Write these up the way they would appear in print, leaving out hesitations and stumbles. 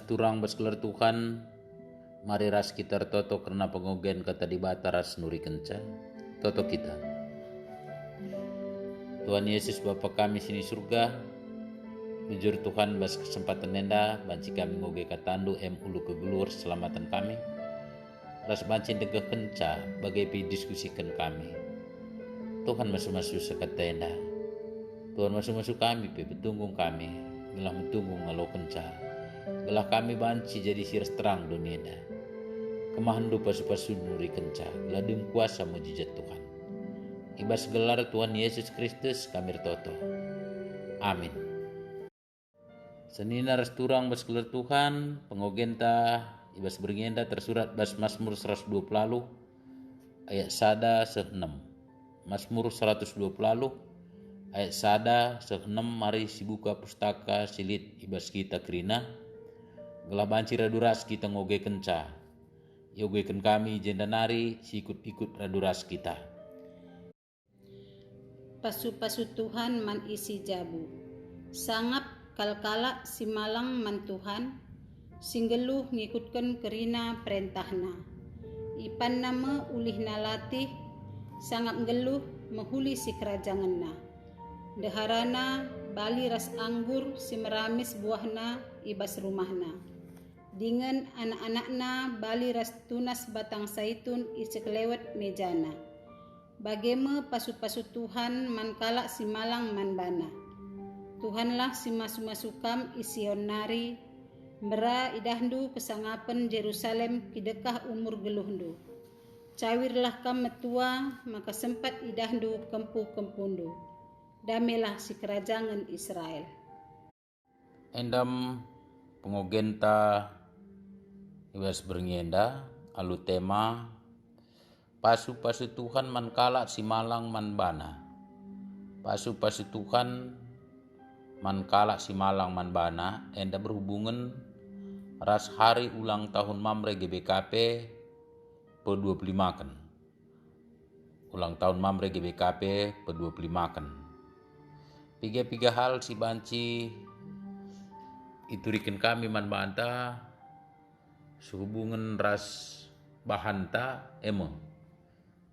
turang baskelar Tuhan, mari ras kita toto karena pengogen kata di bata ras nuri kenca, toto kita. Tuhan Yesus Bapa kami sini surga, bujur Tuhan bas kesempatan nenda, banci kami ngoge katandu ulu kegulur selamatan kami, ras banci degah kenca, bagai pi diskusikan kami. Tuhan masuk-masuk sekat tenda, Tuhan masuk-masuk kami, pi betunggung kami, gelah betunggung ngalo kenca. Gelah kami banci jadi siras terang dunia dah. Kemahan dupa supasun nuri kenca, geladung kuasa mujizat Tuhan. Ibas gelar Tuhan Yesus Kristus kami toto. Amin. Senina ras turang bas gelar Tuhan, pengogenta ibas berngenda tersurat bas Mazmur 120 ayat sada 6. Mazmur 120 ayat sada 6 mari sibuka pustaka silit ibas kita kerina. Gelah banci raduras kita ngoge kenca. Yogekan kami jendanari sikut-ikut raduras kita. Pasu-pasu Tuhan man isi jabu. Sangap kalkala si malang man Tuhan. Singgeluh ngikutkan kerina perintahna. Ipan nama ulih nalatih. Sangap geluh mahuli si kerajanganna. Deharana bali ras anggur si meramis buahna ibas rumahna. Dengan anak-anakna bali ras tunas batang saitun isek lewat mejana. Bagema pasu-pasu Tuhan man kalak si malang man bana. Tuhanlah si masu-masukam ision nari. Mera idahdu kesangapan Jerusalem kidekah umur geluhndu. Cawirlah kam metua maka sempat idahdu kempu-kempundu. Damelah si kerajangan Israel. Endam pengogenta ibas berngenda alu tema pasu-pasu Tuhan man kalak si malang man bana. Pasu-pasu Tuhan man kalak si malang man bana enda berhubungan ras hari ulang tahun Mamre GBKP pe 25 kan. Ulang tahun Mamre GBKP pe 25 kan. Piga hal si banci iturikan kami man banta sehubungan ras bahanta emo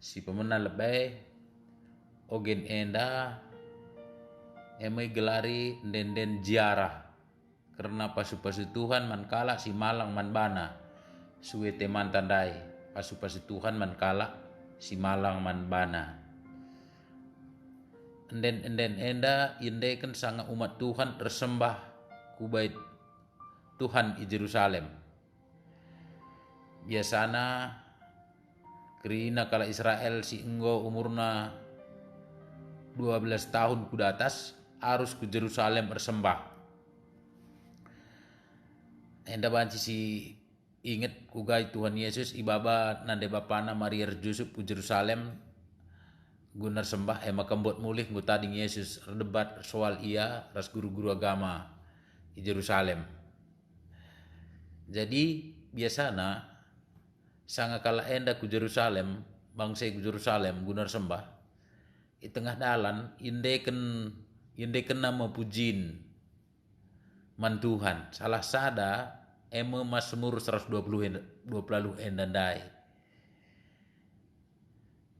si pemena lebay ogen enda emai gelari den ziarah karena pasu-pasu Tuhan man kala si malang man bana suwe teman tandai pasu-pasu Tuhan man kala si malang man bana enden enda indeken sangat umat Tuhan tersembah kubait Tuhan di Jerusalem. Biasana kerina kala Israel si enggo umurna 12 tahun kuda atas harus ke Jerusalem bersembah. Enda banci si inget kugai Tuhan Yesus ibaba nande bapana Maria Yusuf ke Jerusalem gunar sembah ema kembot mulih ngutading Yesus debat soal ia ras guru-guru agama di Jerusalem. Jadi biasana sanga kala enda ku Jerusalem bangsa ku Jerusalem gunar sembah di tengah dalan indeken nama pujin man Tuhan salah sada eme Mazmur 120 endandai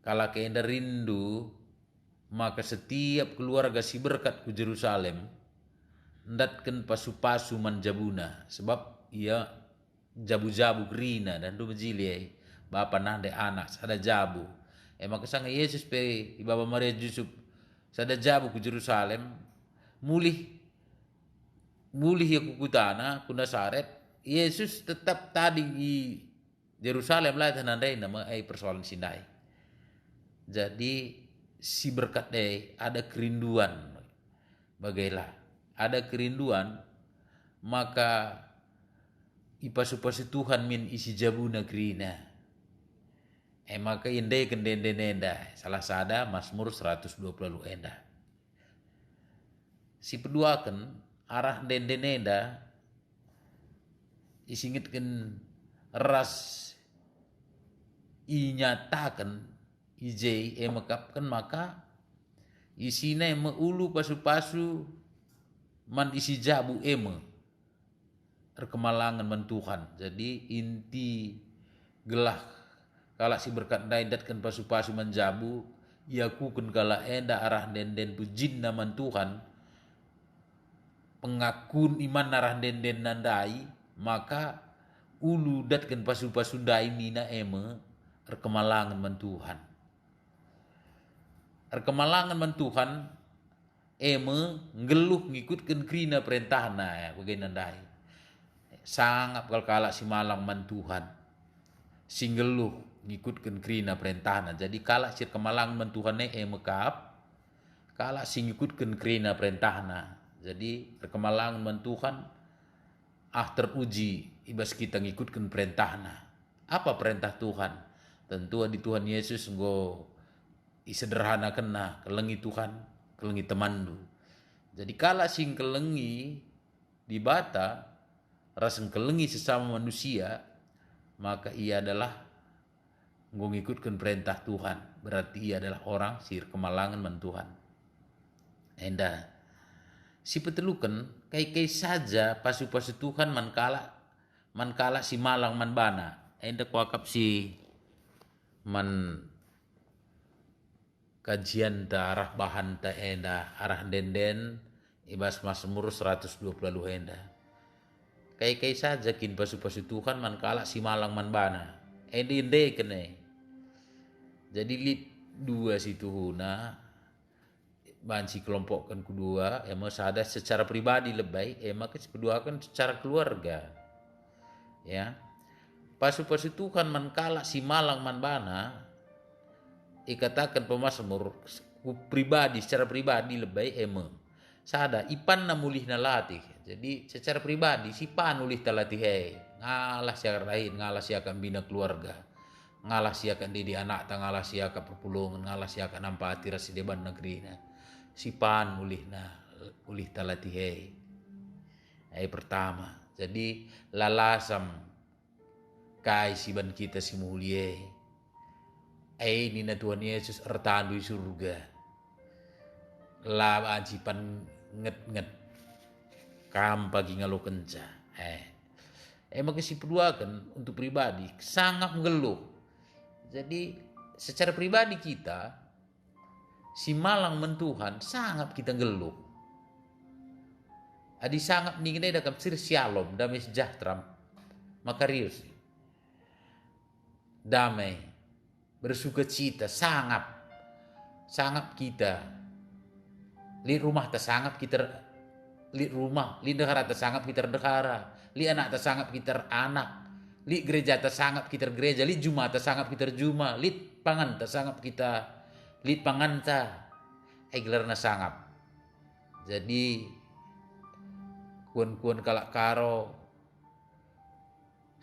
kala ke enda rindu maka setiap keluarga si berkat ku Jerusalem ndatken pasu-pasu man jabuna sebab ia jabu-jabu gerina dan du bejili bapa nande anak sada jabu maka sanga Yesus pe ibaba Maria Yusuf sada jabu ku Jerusalem mulih ya kukutana ku Nazaret Yesus tetap tadi di Jerusalem lah tanandai nama persoalan sindai jadi si berkat ada kerinduan bagailah ada kerinduan maka ipasu-pasu Tuhan min isi jabu negrina. Maka indai kendenden enda. Salah sada Mazmur 120 enda. Si peduakan arah denden enda isingitkan ras inyatakan ije emakapkan maka isina ema ulu pasu-pasu man isi jabu ema kemalangan man Tuhan. Jadi inti gelah kala si berkat daidatkan pasu-pasu menjabu ia kukun kala enda arah den pujin naman Tuhan pengakun iman arah den nandai maka ulu datkan pasu-pasu dai nina eme kemalangan man Tuhan. Kemalangan man Tuhan eme ngeluh ngikutkan krina perintahna ya bagai nandai. Sangat kala si malang man Tuhan singgeluh ngikutkan krina perintahna. Jadi kala si kemalangan man Tuhan eme kap kala si ngikutkan krina perintahna. Jadi kemalangan man Tuhan teruji ibas kita ngikutkan perintahna. Apa perintah Tuhan? Tentu di Tuhan Yesus nggo isederhana kena kelengi Tuhan, kelengi temandu. Jadi kala sing kelengi di bata, raseng kelengi sesama manusia, maka ia adalah nggo ngikutkan perintah Tuhan. Berarti ia adalah orang sir kemalangan man Tuhan. Endah si petelukan kai saja pasu-pasu Tuhan man kala si malang man bana. Endah kuakap si man kajian ta arah bahan ta enda arah denden ibas Mazmur 120 enda. Kai saja kin pasu-pasu Tuhan man kala si malang man bana. Ende kene. Jadi lit dua situ huna banci kelompokkan kedua emang sada secara pribadi lebih emang kedua kan secara keluarga ya pasu-pasu Tuhan man kala si malang man bana ikatakan pemazmur pribadi secara pribadi lebih emang sada ipan na mulih na latih. Jadi secara pribadi si pan ulih talatih ngalah siakan lain ngalah siakan bina keluarga ngalah siakan didi anak ngalah siakan perpulungan ngalah siakan nampati rasi deban negeri si pan ulih talatih pertama. Jadi lalasam kai si ban kita si mulie nina Tuhan Yesus ertandu surga la aji pan nget kam pagi ngalo kenca maka si kedua kan untuk pribadi sangat ngeluh. Jadi secara pribadi kita si malang men Tuhan sangat kita ngeluh. Adi sangat ningin dakam sir shalom damai sejahtera makarius damai bersuka cita sangat kita li rumah ta sangat kita li rumah li negara ta sangat kita negara li anak ta sangat kita anak li gereja ta sangat kita gereja li juma ta sangat kita juma li pangan ta sangat kita li pangan ta gelarna sangat. Jadi kuan kalak karo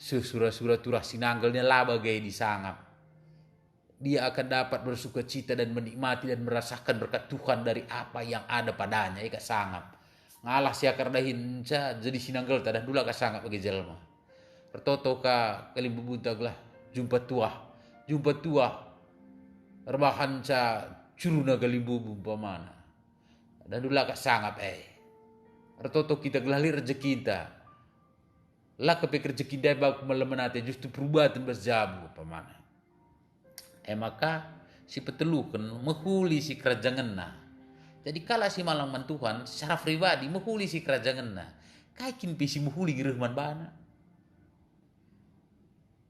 surah turah sinanggelnya laba gaya disangap. Dia akan dapat bersuka cita dan menikmati dan merasakan berkat Tuhan dari apa yang ada padanya. Ika sangap. Ngalah siakar dahin jadi sinanggel tadah dula ka sangap bagi jelma. Pertoto ka kalim bubuntag lah jumpa tua. Rebahan ca curuna kalimbu bumpamana. Dan dula ka sangap Pertoto kita gelali rezeki kita. Lah kepek rezeki dia baku melemenate justru perubahan berjabu pamana. Maka si petelukan menghuli si kerajaan na. Jadi kala si malang man Tuhan secara pribadi menghuli si kerajaan na. Kaikin pesi menghuli gerehman bana.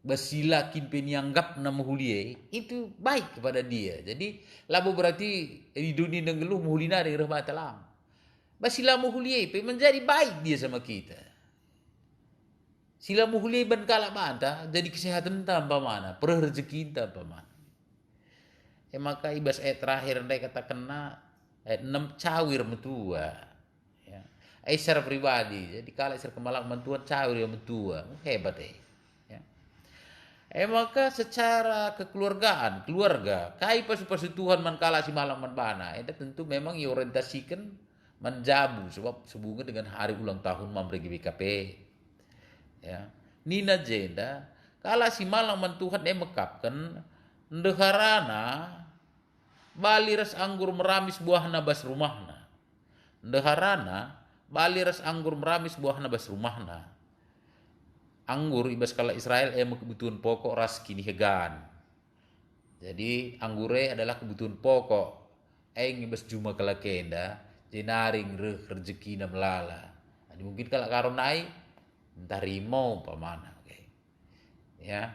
Basila kin penianggap na menghuli itu baik kepada dia. Jadi labo berarti di dunia ngeluh menghuli na dengan rahmat Allah. Basila menghuli menjadi baik dia sama kita. Sila menghuli ban kala banta jadi kesehatan tanpa mana, perah rezeki tanpa mana. Maka ibas terakhir ndai kata kena 6 cawir metua ya. Secara pribadi jadi kalau secara kemalang mentuan cawir ya metua hebat ya. Maka secara kekeluargaan keluarga kai pasu Tuhan man kala si malang man bana itu tentu memang orientasikan menjabu sebab sehubungan dengan hari ulang tahun mamregi BKP ya. Nina jenda kala si malang man Tuhan mekapkan ndeharana bali ras anggur meramis buahna bas rumahna. Ndeharana bali ras anggur meramis buahna bas rumahna. anggur ibas kala Israel kebutuhan pokok ras kini hegan. Jadi anggure adalah kebutuhan pokok. Ibas juma kala kenda jenaring rezeki na melala. Jadi mungkin kalau karonai entah rimau pamana. Ya.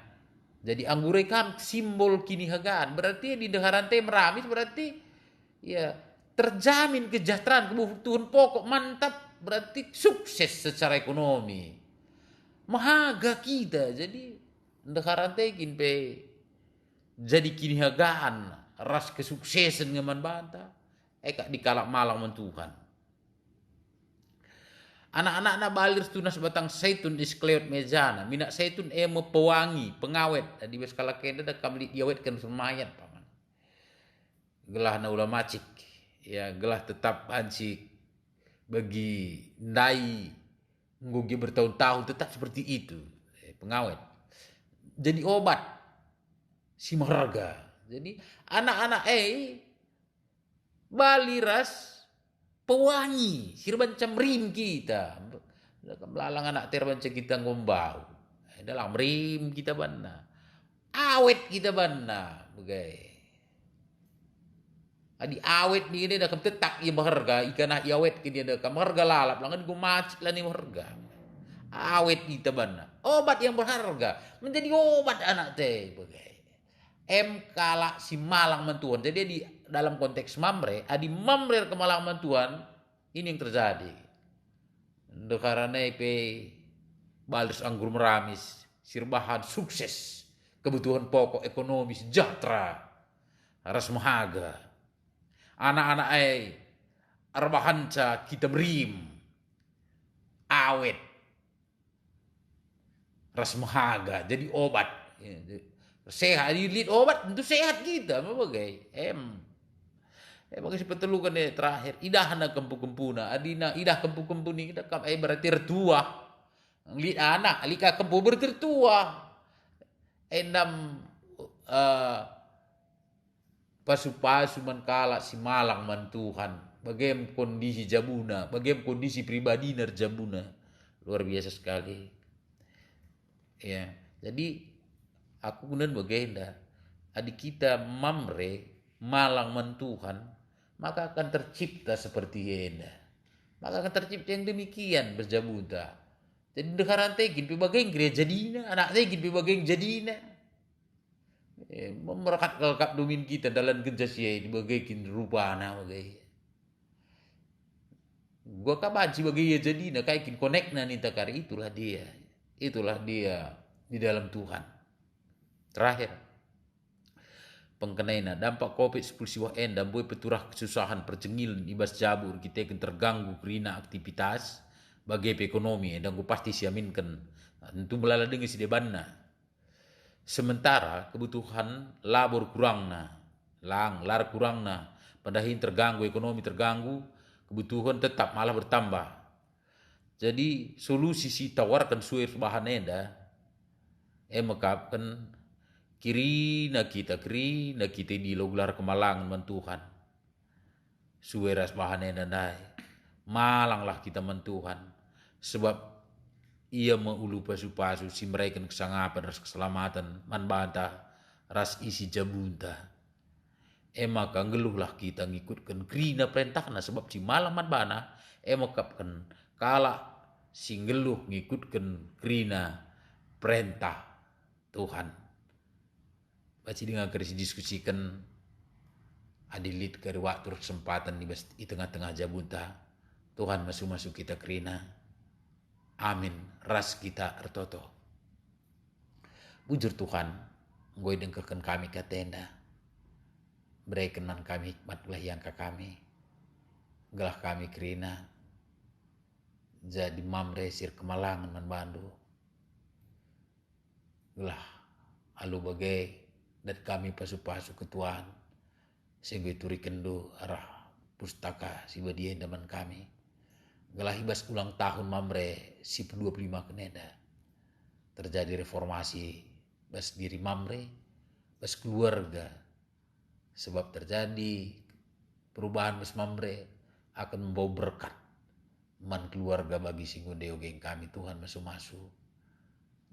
Jadi anggure kan simbol kini hegan. Berarti di deharante meramis berarti ya terjamin kesejahteraan kebutuhan pokok mantap. Berarti sukses secara ekonomi. Mahaga kita. Jadi ndekarantekin pe jadi kini hagaan ras kesuksesan ngaman banta. Kak dikalak malang mentuhan. Anak-anak balir tunas batang zaitun iskleot mejana. Minak zaitun pewangi, pengawet. Di beskala kenda dah kamli diawet kan semayat paman. Gelah na ulah macik. Ya gelah tetap hancik. Bagi ndai nggogi bertahun-tahun tetap seperti itu, pengawet. Jadi obat si marga. Jadi anak-anak baliras pewangi sirbancam rim kita. Melalang anak terbanca kita ngombau. Dalam rim kita banna. Awet kita banna, bagai. Adi awet ni dia dah tetak ia berharga ikan nak awet ke dia dah berharga lalap langan gue macet lah ni berharga awet kita bana obat yang berharga menjadi obat anak teh bagai kala si malang mentuan. Jadi di dalam konteks mamre adi mamre ke malang mentuan ini yang terjadi karena pe balis anggur meramis sirbahan sukses kebutuhan pokok ekonomi sejahtera ras mahaga. Anak-anak arbahanca kita berim awet ras mahaga jadi obat sehat lilit obat tentu sehat kita bagai bagai seperti lu kan terakhir idah na kempu-kempuna adina idah kempu-kempu ni kita berarti retua lihat anak lika kempu bertertua endam pasu-pasu mankala si malang mantuhan. Bagaimana kondisi jabuna, bagaimana kondisi pribadi jabuna. Luar biasa sekali. Ya, jadi aku kemudian bagaimana adik kita mamre malang mantuhan, maka akan tercipta seperti enda. Maka akan tercipta yang demikian berjabuta. Jadi dekaran tegin bagaimana gereja jadina, anak tegin bagaimana jadina. Merekat kelkap domin kita dalam kerja ini bagaikin rupana bagai gua kabanci bagai jadi nak kaikin connect na nih takar itulah dia di dalam Tuhan. Terakhir pengkenaina dampak covid 10 siwah dan boy peturah kesusahan percengilan ibas jabur kita yang terganggu kerina aktivitas bagai ekonomi dan gua pasti siaminkan tentu belala dengan si debanna. Sementara kebutuhan labor kurangna, lar kurangna, padahin terganggu, ekonomi terganggu, kebutuhan tetap malah bertambah. Jadi solusi si tawarkan suir bahan enda, mekapkan kirina kita di loglar kemalangan mentuhan. Suiras bahan enda nai, malanglah kita mentuhan, sebab ia meulu pasu-pasu si mereka kesangapan ras keselamatan man bantah ras isi jabunta. Maka ngeluhlah kita ngikutkan krina perintahna sebab si malam man bana makapkan kala si ngeluh ngikutkan krina perintah Tuhan. Baca dengan kerisi diskusikan adilit ke waktu kesempatan di tengah-tengah jabunta. Tuhan masuk-masuk kita krina. Amin. Ras kita ertoto. Bujur Tuhan, gue dengkekan kami ke tenda. Berikan man kami hikmat belah yang ke kami. Gelah kami kerina. Jadi mamre sir kemalangan man bandu. Gelah alu bagai dan kami pasu-pasu ketuaan. Sehingga turi kendu arah pustaka si badia daman kami. Gelah ibas ulang tahun mamre si 25 keneda. Terjadi reformasi bas diri mamre, bas keluarga. Sebab terjadi perubahan bas mamre akan membawa berkat. Man keluarga bagi singgo geng kami Tuhan masuk-masuk.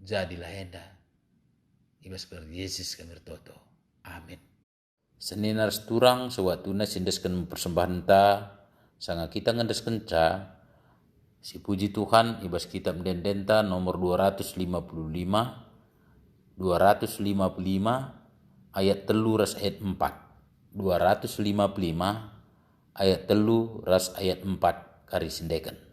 jadilah henda. Ibas kelar Yesus kami toto. Amin. Seninar seturang sewatuna sindeskan persembahan ta sanga kita ngendeskan ca si puji Tuhan ibas kitab dendenta nomor 255 ayat 3 ras ayat 4. 255 ayat 3 ras ayat 4 kari sindekan.